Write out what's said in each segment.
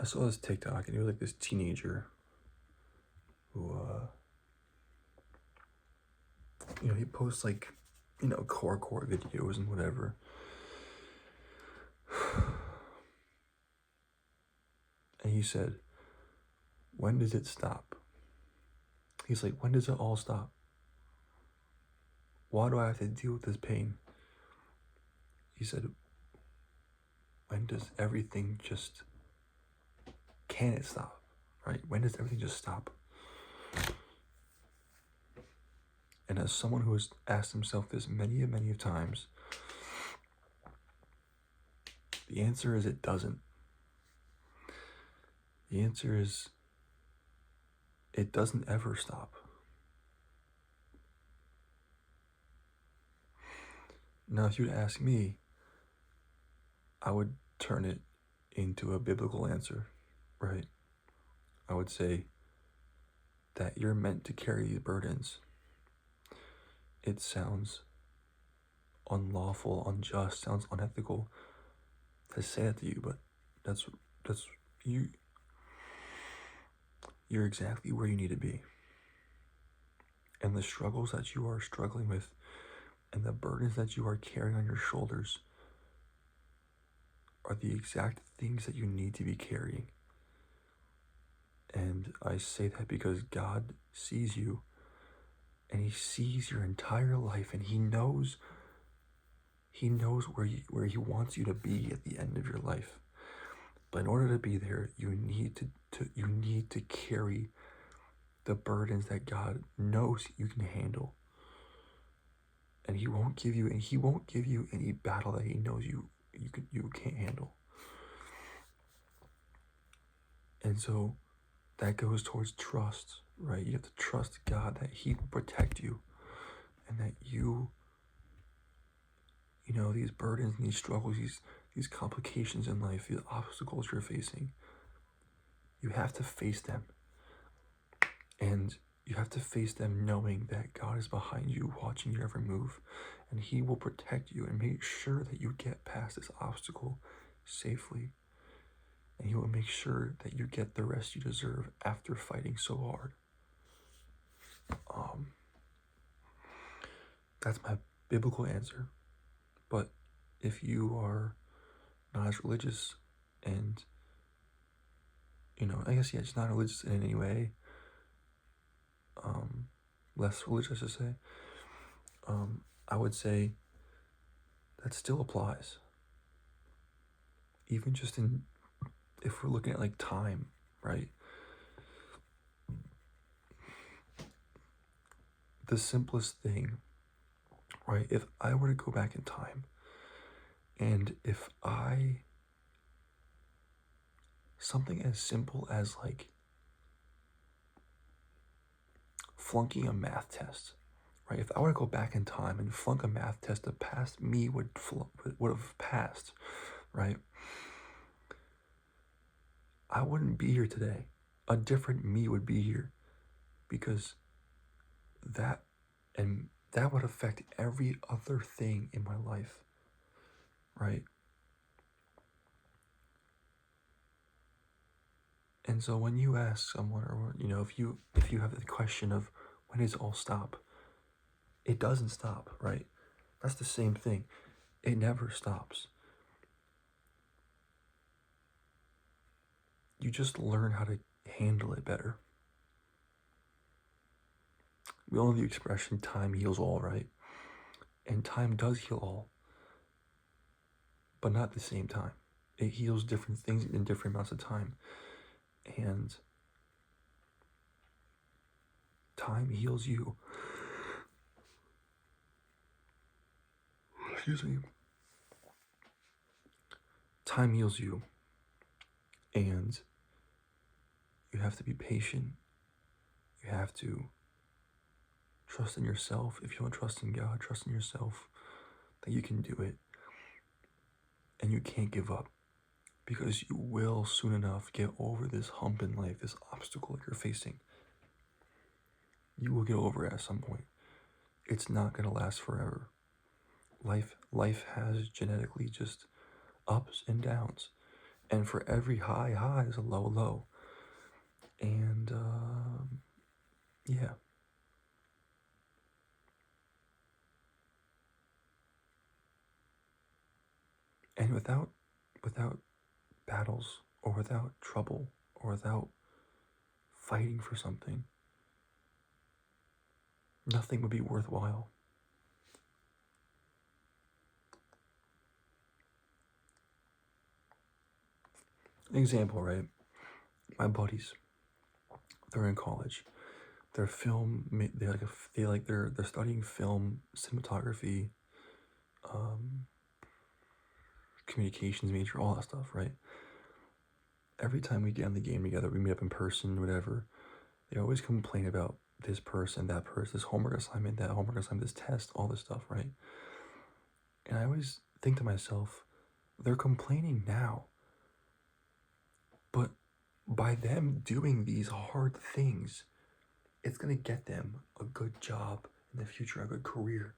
I saw this TikTok and it was like this teenager who, he posts like, core videos and whatever. And he said, when does it stop? He's like, when does it all stop? Why do I have to deal with this pain? He said, when does everything just, can it stop? Right? When does everything just stop? And as someone who has asked himself this many and many times, the answer is it doesn't. The answer is it doesn't ever stop. Now, if you'd ask me, I would turn it into a biblical answer, right? I would say that you're meant to carry these burdens. It sounds unlawful, unjust, sounds unethical to say that to you, but that's you. You're exactly where you need to be. And the struggles that you are struggling with and the burdens that you are carrying on your shoulders are the exact things that you need to be carrying. And I say that because God sees you and he sees your entire life and he knows where he wants you to be at the end of your life. But in order to be there, you need to carry the burdens that God knows you can handle. And he won't give you any battle that he knows you can't handle. And so that goes towards trust, right? You have to trust God that he will protect you and that these burdens and these struggles, these complications in life, these obstacles you're facing, you have to face them. And you have to face them knowing that God is behind you, watching your every move, and he will protect you and make sure that you get past this obstacle safely. And he will make sure that you get the rest you deserve after fighting so hard. That's my biblical answer. But if you are not as religious and, I guess, just not religious in any way, less religious to say, I would say that still applies. Even just if we're looking at like time, right? The simplest thing, right? If I were to go back in time and if something as simple as like flunking a math test, right? If I were to go back in time and flunk a math test, the past me would have passed, right? I wouldn't be here today. A different me would be here because that would affect every other thing in my life, right? And so when you ask someone, or if you have the question of when does it all stop, it doesn't stop, right? That's the same thing. It never stops. You just learn how to handle it better. We all know the expression, time heals all, right? And time does heal all, but not at the same time. It heals different things in different amounts of time. And time heals you. Excuse me. Time heals you. And you have to be patient. You have to trust in yourself. If you don't trust in God, trust in yourself that you can do it. And you can't give up because you will soon enough get over this hump in life, this obstacle that you're facing. You will get over it at some point. It's not going to last forever. Life has genetically just ups and downs. And for every high is a low. And yeah. And without battles, or without trouble, or without fighting for something, nothing would be worthwhile. An example, right? My buddies, they're in college. They're they're studying film, cinematography, communications major, all that stuff, right? Every time we get in the game together, we meet up in person, whatever, they always complain about this person, that person, this homework assignment, that homework assignment, this test, all this stuff, right? And I always think to myself, they're complaining now, but by them doing these hard things, it's going to get them a good job in the future, a good career.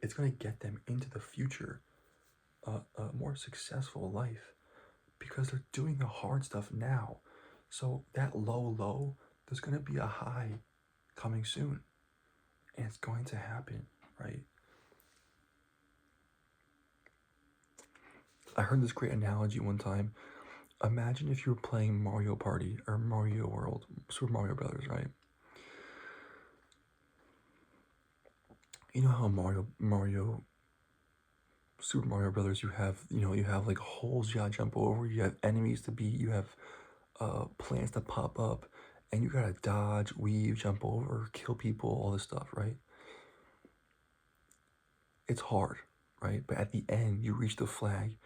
It's going to get them into the future, a more successful life, because they're doing the hard stuff now. So that low, there's going to be a high coming soon, and it's going to happen, right? I heard this great analogy one time. Imagine if you were playing Mario Party or Mario World, Super Mario Brothers, right? You know how Super Mario Brothers, you have like holes you gotta jump over, you have enemies to beat, you have plants that pop up, and you gotta dodge, weave, jump over, kill people, all this stuff, right? It's hard, right? But at the end, you reach the flag.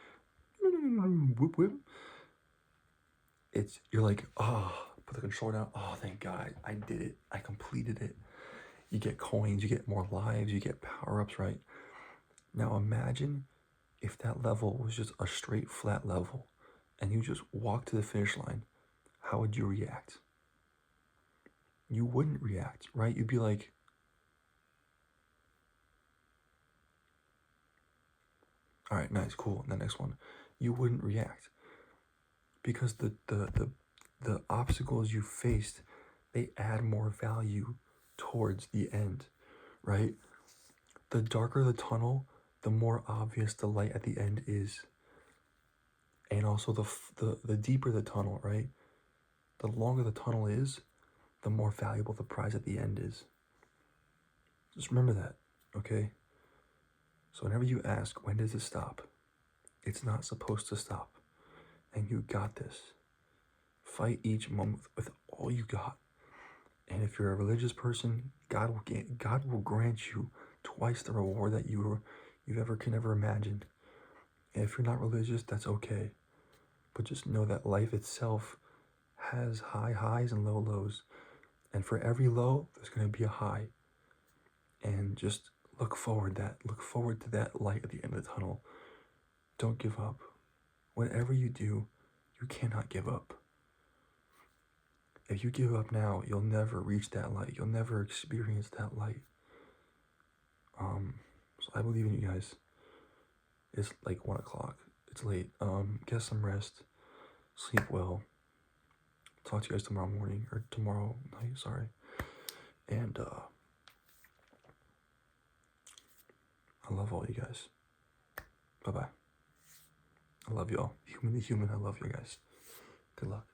Whoop, whoop. You're like, put the controller down. Oh, thank God, I did it. I completed it. You get coins, you get more lives, you get power-ups, right? Now imagine if that level was just a straight flat level and you just walked to the finish line. How would you react? You wouldn't react, right? You'd be like, all right, nice, cool. And the next one, you wouldn't react because the obstacles you faced, they add more value towards the end, right? The darker the tunnel, the more obvious the light at the end is. And also the deeper the tunnel, right? The longer the tunnel is, the more valuable the prize at the end is. Just remember that, okay? So whenever you ask, when does it stop? It's not supposed to stop. And you got this. Fight each moment with all you got. And if you're a religious person, God will grant you twice the reward that you can ever imagine. And if you're not religious, that's okay. But just know that life itself has high highs and low lows. And for every low, there's going to be a high. And just look forward to that light at the end of the tunnel. Don't give up. Whatever you do, you cannot give up. If you give up now, you'll never reach that light. You'll never experience that light. So I believe in you guys. It's like 1 o'clock. It's late. Get some rest. Sleep well. Talk to you guys tomorrow morning, or tomorrow night, sorry. And I love all you guys. Bye-bye. I love y'all. Human to human, I love you guys. Good luck.